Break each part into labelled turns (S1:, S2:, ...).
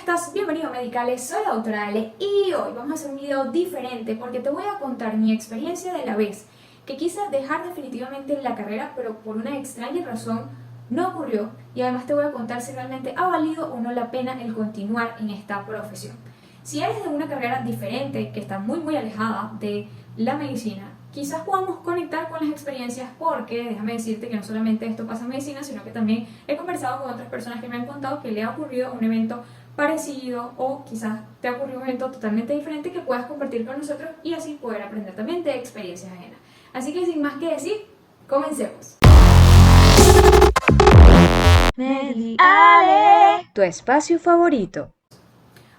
S1: estás? Bienvenido a Medicales, soy la doctora Ale y hoy vamos a hacer un video diferente porque te voy a contar mi experiencia de la vez que quise dejar definitivamente la carrera, pero por una extraña razón no ocurrió, y además te voy a contar si realmente ha valido o no la pena el continuar en esta profesión. Si eres de una carrera diferente que está muy alejada de la medicina, quizás podamos conectar con las experiencias, porque déjame decirte que no solamente esto pasa en medicina, sino que también he conversado con otras personas que me han contado que le ha ocurrido un evento parecido, o quizás te ha ocurrido un evento totalmente diferente que puedas compartir con nosotros y así poder aprender también de experiencias ajenas. Así que sin más que decir, comencemos.
S2: Mediale, tu espacio favorito.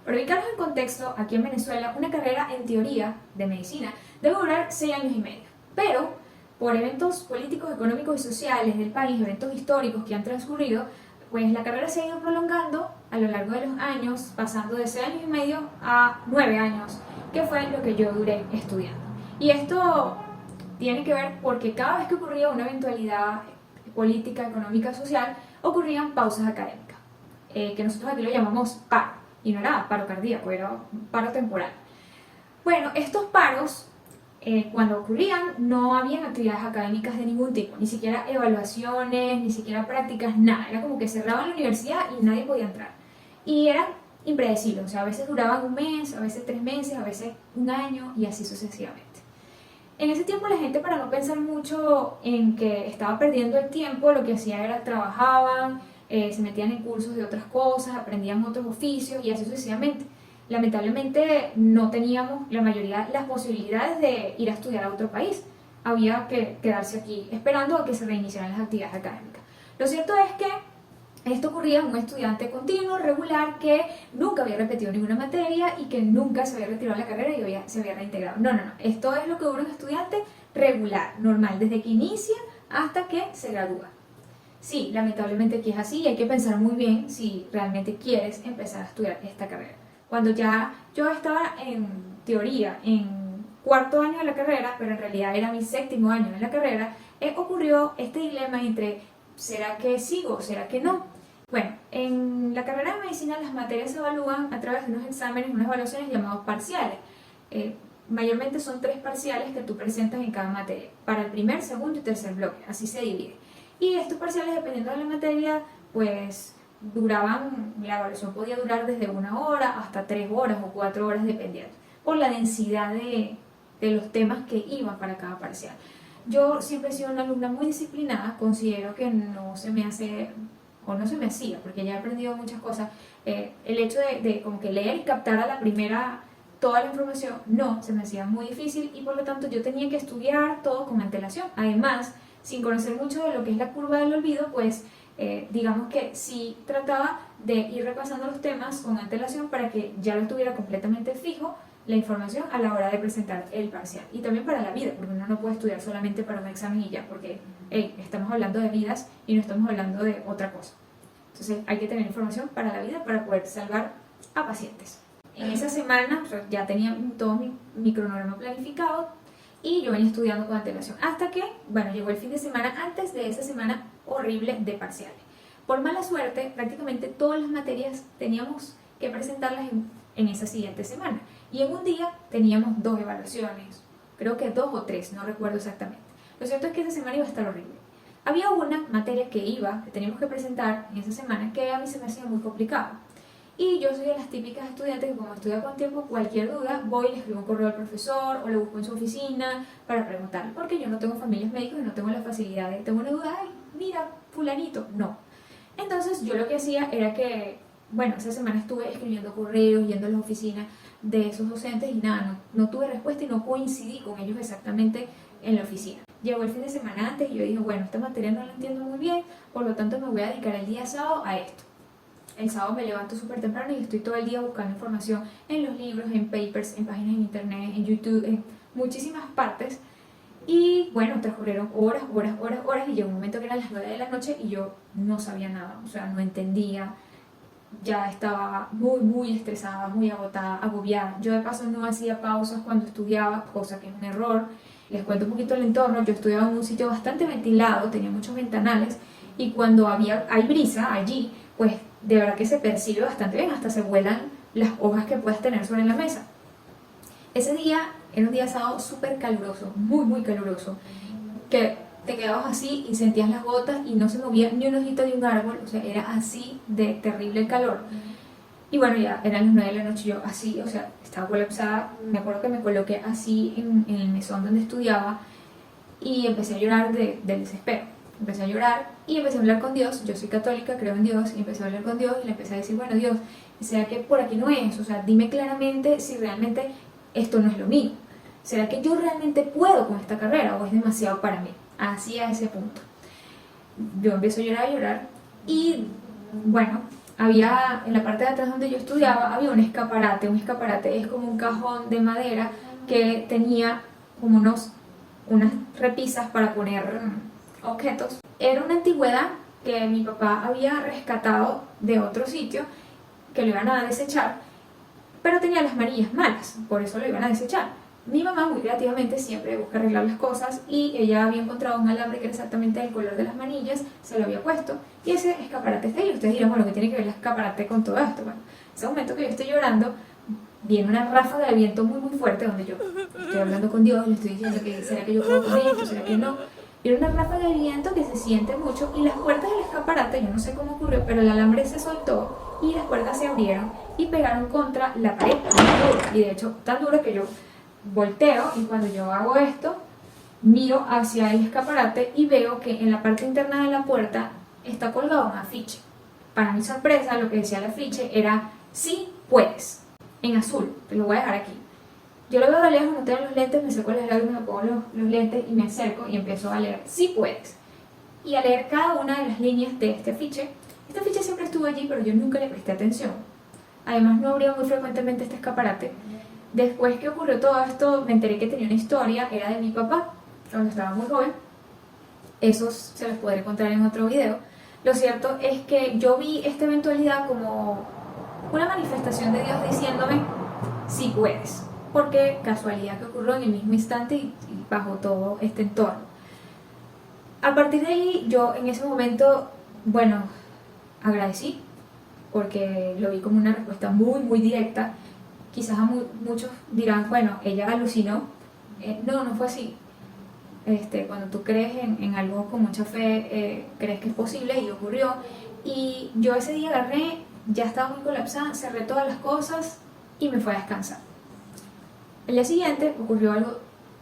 S1: Para ubicarnos en contexto, aquí en Venezuela, una carrera en teoría de medicina debe durar 6 años y medio, pero por eventos políticos, económicos y sociales del país, eventos históricos que han transcurrido, pues la carrera se ha ido prolongando a lo largo de los años, pasando de 6 años y medio a 9 años, que fue lo que yo duré estudiando. Y esto tiene que ver porque cada vez que ocurría una eventualidad política, económica, social, ocurrían pausas académicas, que nosotros aquí lo llamamos paro, y no era paro cardíaco, era paro temporal. Bueno, estos paros, cuando ocurrían, no habían actividades académicas de ningún tipo, ni siquiera evaluaciones, ni siquiera prácticas, nada. Era como que cerraban la universidad y nadie podía entrar. Y eran impredecibles, o sea, a veces duraban un mes, a veces 3 meses, a veces un año y así sucesivamente. En ese tiempo la gente, para no pensar mucho en que estaba perdiendo el tiempo, lo que hacía era trabajaban, se metían en cursos de otras cosas, aprendían otros oficios y así sucesivamente. Lamentablemente no teníamos la mayoría las posibilidades de ir a estudiar a otro país. Había que quedarse aquí esperando a que se reiniciaran las actividades académicas. Lo cierto es que esto ocurría en un estudiante continuo, regular, que nunca había repetido ninguna materia y que nunca se había retirado de la carrera y se había reintegrado. No. Esto es lo que dura un estudiante regular, normal, desde que inicia hasta que se gradúa. Sí, lamentablemente aquí es así y hay que pensar muy bien si realmente quieres empezar a estudiar esta carrera. Cuando ya yo estaba en teoría en 4.º año de la carrera, pero en realidad era mi 7.º año de la carrera, ocurrió este dilema entre ¿será que sigo o será que no? Bueno, en la carrera de medicina las materias se evalúan a través de unos exámenes, unas evaluaciones llamados parciales. Mayormente son 3 parciales que tú presentas en cada materia, para el primer, segundo y tercer bloque, así se divide. Y estos parciales, dependiendo de la materia, pues duraban, la evaluación podía durar desde 1 hora hasta 3 horas o 4 horas, dependiendo, por la densidad de los temas que iban para cada parcial. Yo siempre he sido una alumna muy disciplinada, considero que no se me hace, o no se me hacía, porque ya he aprendido muchas cosas, el hecho de como que leer y captar a la primera toda la información, no, se me hacía muy difícil y por lo tanto yo tenía que estudiar todo con antelación. Además, sin conocer mucho de lo que es la curva del olvido, pues digamos que sí trataba de ir repasando los temas con antelación para que ya lo tuviera completamente fijo la información a la hora de presentar el parcial. Y también para la vida, porque uno no puede estudiar solamente para un examen y ya, porque estamos hablando de vidas y no estamos hablando de otra cosa. Entonces hay que tener información para la vida para poder salvar a pacientes. En esa semana ya tenía todo mi cronograma planificado y yo venía estudiando con antelación hasta que, bueno, llegó el fin de semana antes de esa semana horrible de parciales. Por mala suerte, prácticamente todas las materias teníamos que presentarlas en esa siguiente semana. Y en un día teníamos 2 evaluaciones, creo que 2 o 3, no recuerdo exactamente. Lo cierto es que esa semana iba a estar horrible. Había una materia que teníamos que presentar en esa semana, que a mí se me hacía muy complicado. Y yo soy de las típicas estudiantes que como estudia con tiempo, cualquier duda voy y le escribo un correo al profesor o le busco en su oficina para preguntarle, porque yo no tengo familias médicos y no tengo la facilidad de, tengo una duda, ay, mira, fulanito, no. Entonces yo lo que hacía era que, bueno, esa semana estuve escribiendo correos, yendo a las oficinas de esos docentes y nada, no tuve respuesta y no coincidí con ellos exactamente en la oficina. Llegó el fin de semana antes y yo dije, bueno, esta materia no la entiendo muy bien, por lo tanto me voy a dedicar el día sábado a esto. El sábado me levanto súper temprano y estoy todo el día buscando información en los libros, en papers, en páginas en internet, en YouTube, en muchísimas partes. Y bueno, transcurrieron horas y llegó un momento que eran las 9 de la noche y yo no sabía nada, o sea, no entendía. Ya estaba muy estresada, muy agotada, agobiada. Yo de paso no hacía pausas cuando estudiaba, cosa que es un error. Les cuento un poquito el entorno. Yo estudiaba en un sitio bastante ventilado, tenía muchos ventanales y cuando hay brisa allí, pues de verdad que se percibe bastante bien, hasta se vuelan las hojas que puedes tener sobre la mesa. Ese día era un día sábado súper caluroso, muy muy caluroso, que te quedabas así y sentías las gotas y no se movía ni un hojito de un árbol, o sea, era así de terrible el calor. Y bueno, ya eran las 9 de la noche, yo así, o sea, estaba colapsada. Me acuerdo que me coloqué así en el mesón donde estudiaba y empecé a llorar del desespero. Empecé a llorar y empecé a hablar con Dios. Yo soy católica, creo en Dios, y empecé a hablar con Dios y le empecé a decir, bueno, Dios, ¿será que por aquí no es? O sea, dime claramente si realmente esto no es lo mío. ¿Será que yo realmente puedo con esta carrera o es demasiado para mí? Así a ese punto. Yo empiezo a llorar y bueno, había en la parte de atrás donde yo estudiaba, había un escaparate. Un escaparate es como un cajón de madera que tenía como unas repisas para poner objetos. Era una antigüedad que mi papá había rescatado de otro sitio, que lo iban a desechar, pero tenía las manillas malas, por eso lo iban a desechar. Mi mamá muy creativamente siempre busca arreglar las cosas y ella había encontrado un alambre que era exactamente del color de las manillas, se lo había puesto y ese escaparate está ahí. Ustedes dirán, bueno, ¿qué tiene que ver el escaparate con todo esto? Bueno, ese momento que yo estoy llorando, viene una ráfaga de viento muy muy fuerte donde yo estoy hablando con Dios, le estoy diciendo que será que yo puedo con esto, será que no. Y era una ráfaga de viento que se siente mucho y las puertas del escaparate, yo no sé cómo ocurrió, pero el alambre se soltó y las puertas se abrieron y pegaron contra la pared muy duro. Y de hecho tan duro que yo volteo y cuando yo hago esto, miro hacia el escaparate y veo que en la parte interna de la puerta está colgado un afiche. Para mi sorpresa, lo que decía el afiche era "sí puedes", en azul. Te lo voy a dejar aquí. Yo lo veo de lejos, no tengo los lentes, me saco las lágrimas, me pongo los lentes y me acerco y empiezo a leer "sí puedes", y a leer cada una de las líneas de este afiche. Este afiche siempre estuvo allí, pero yo nunca le presté atención. Además, no abría muy frecuentemente este escaparate. Después que ocurrió todo esto, me enteré que tenía una historia, era de mi papá, cuando estaba muy joven. Esos se los podré contar en otro video. Lo cierto es que yo vi esta eventualidad como una manifestación de Dios diciéndome, sí puedes, porque casualidad que ocurrió en el mismo instante y bajo todo este entorno. A partir de ahí, yo en ese momento, bueno, agradecí, porque lo vi como una respuesta muy, muy directa. Quizás a muchos dirán, bueno, ella alucinó. No, no fue así. Cuando tú crees en algo con mucha fe, crees que es posible y ocurrió. Y yo ese día agarré, ya estaba muy colapsada, cerré todas las cosas y me fui a descansar. El día siguiente ocurrió algo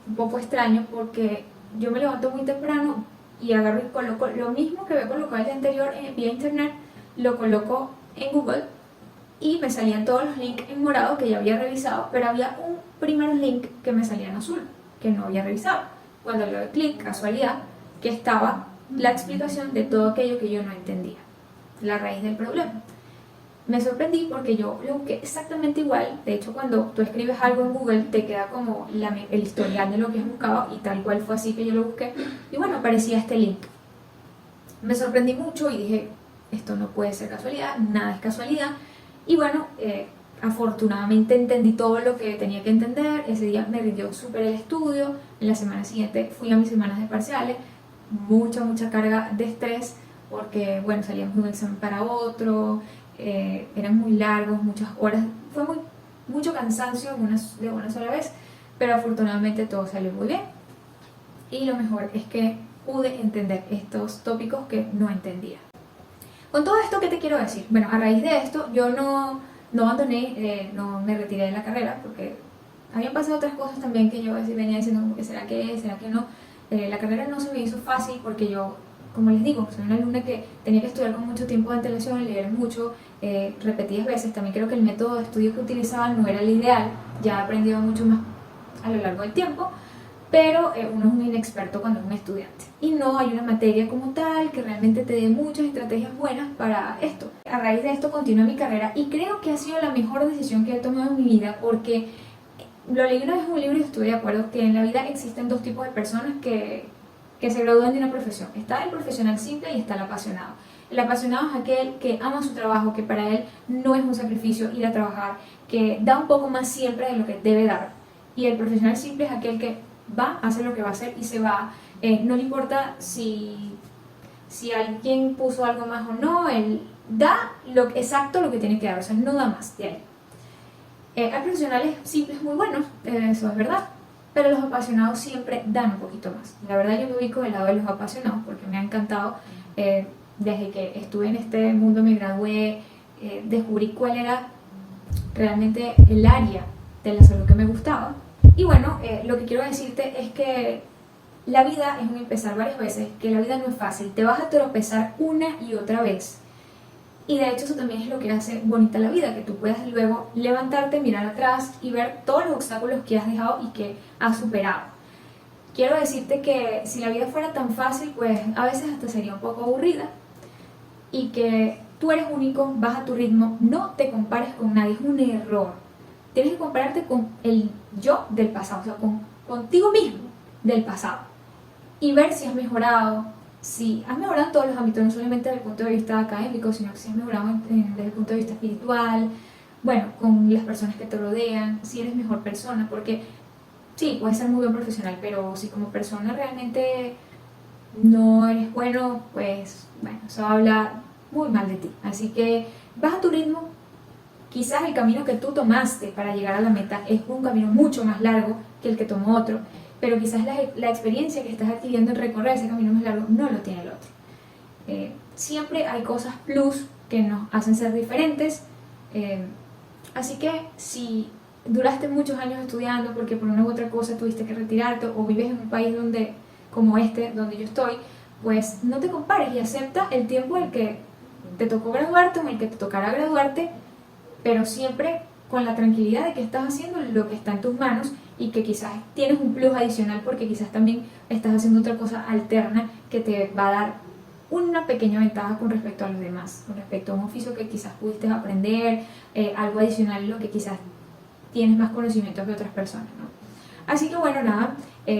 S1: un poco extraño porque yo me levanto muy temprano y agarro y coloco lo mismo que había colocado el día anterior vía internet, lo coloco en Google y me salían todos los links en morado que ya había revisado, pero había un primer link que me salía en azul, que no había revisado. Cuando le doy clic, casualidad, que estaba la explicación de todo aquello que yo no entendía, la raíz del problema. Me sorprendí porque yo lo busqué exactamente igual. De hecho, cuando tú escribes algo en Google, te queda como el historial de lo que has buscado, y tal cual fue así que yo lo busqué. Y bueno, aparecía este link. Me sorprendí mucho y dije, esto no puede ser casualidad, nada es casualidad. Y bueno, afortunadamente entendí todo lo que tenía que entender. Ese día me rindió súper el estudio. En la semana siguiente fui a mis semanas de parciales. Mucha carga de estrés porque, bueno, salíamos de un examen para otro. Eran muy largos, muchas horas. Fue mucho cansancio de una sola vez. Pero afortunadamente todo salió muy bien. Y lo mejor es que pude entender estos tópicos que no entendía. Con todo esto, ¿qué te quiero decir? Bueno, a raíz de esto, yo no abandoné, no me retiré de la carrera, porque habían pasado otras cosas también que yo venía diciendo, como que será que es, será que no. La carrera no se me hizo fácil porque yo, como les digo, soy una alumna que tenía que estudiar con mucho tiempo de antelación, leer mucho, repetidas veces. También creo que el método de estudio que utilizaban no era el ideal, ya he aprendido mucho más a lo largo del tiempo. Pero uno es un inexperto cuando es un estudiante y no hay una materia como tal que realmente te dé muchas estrategias buenas para esto. A raíz de esto continué mi carrera y creo que ha sido la mejor decisión que he tomado en mi vida, porque lo leí una vez en un libro y estuve de acuerdo que en la vida existen dos tipos de personas que se gradúan de una profesión. Está el profesional simple y está el apasionado. El apasionado es aquel que ama su trabajo, que para él no es un sacrificio ir a trabajar, que da un poco más siempre de lo que debe dar. Y el profesional simple es aquel que va, hace lo que va a hacer y se va. No le importa si alguien puso algo más o no, él da exacto lo que tiene que dar, o sea, no da más de ahí. Hay profesionales simples muy buenos, eso es verdad, pero los apasionados siempre dan un poquito más. La verdad yo me ubico del lado de los apasionados porque me ha encantado, desde que estuve en este mundo, me gradué, descubrí cuál era realmente el área de la salud que me gustaba. Y bueno, lo que quiero decirte es que la vida es un empezar varias veces, que la vida no es fácil, te vas a tropezar una y otra vez. Y de hecho eso también es lo que hace bonita la vida, que tú puedas luego levantarte, mirar atrás y ver todos los obstáculos que has dejado y que has superado. Quiero decirte que si la vida fuera tan fácil, pues a veces hasta sería un poco aburrida, y que tú eres único, vas a tu ritmo, no te compares con nadie, es un error. Tienes que compararte con el yo del pasado, o sea, contigo mismo del pasado, y ver si has mejorado, si has mejorado en todos los ámbitos, no solamente desde el punto de vista académico, sino que si has mejorado desde el punto de vista espiritual, bueno, con las personas que te rodean, si eres mejor persona, porque sí, puedes ser muy buen profesional, pero si como persona realmente no eres bueno, pues bueno, eso habla muy mal de ti. Así que vas a tu ritmo. Quizás el camino que tú tomaste para llegar a la meta es un camino mucho más largo que el que tomó otro, pero quizás la experiencia que estás adquiriendo en recorrer ese camino más largo no lo tiene el otro. Siempre hay cosas plus que nos hacen ser diferentes, así que si duraste muchos años estudiando porque por una u otra cosa tuviste que retirarte, o vives en un país como donde yo estoy, pues no te compares y acepta el tiempo en el que te tocó graduarte o en el que te tocará graduarte, pero siempre con la tranquilidad de que estás haciendo lo que está en tus manos y que quizás tienes un plus adicional porque quizás también estás haciendo otra cosa alterna que te va a dar una pequeña ventaja con respecto a los demás, con respecto a un oficio que quizás pudiste aprender, algo adicional en lo que quizás tienes más conocimientos que otras personas, ¿no? Así que bueno, nada,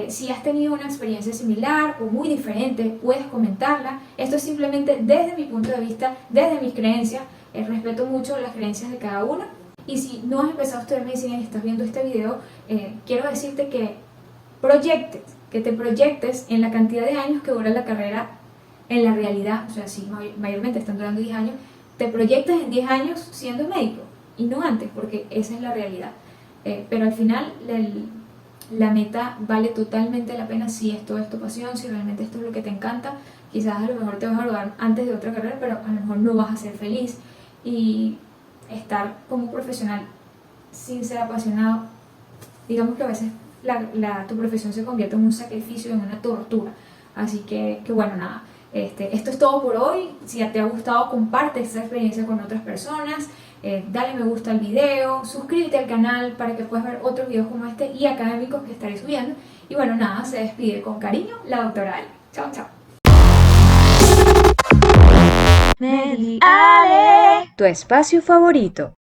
S1: si has tenido una experiencia similar o muy diferente, puedes comentarla. Esto es simplemente desde mi punto de vista, desde mis creencias. Respeto mucho las creencias de cada uno. Y si no has empezado a estudiar medicina y estás viendo este video, quiero decirte que te proyectes en la cantidad de años que dura la carrera en la realidad. O sea, si mayormente están durando 10 años, te proyectes en 10 años siendo médico y no antes, porque esa es la realidad. Pero al final la meta vale totalmente la pena si esto es tu pasión, si realmente esto es lo que te encanta. Quizás a lo mejor te vas a graduar antes de otra carrera, pero a lo mejor no vas a ser feliz. Y estar como profesional sin ser apasionado, digamos que a veces tu profesión se convierte en un sacrificio, en una tortura. Así que bueno, nada, esto es todo por hoy. Si te ha gustado, comparte esta experiencia con otras personas, dale me gusta al video, suscríbete al canal para que puedas ver otros videos como este y académicos que estaré subiendo. Y bueno, nada, se despide con cariño la doctora Ali. Chao, chao.
S2: Tu espacio favorito.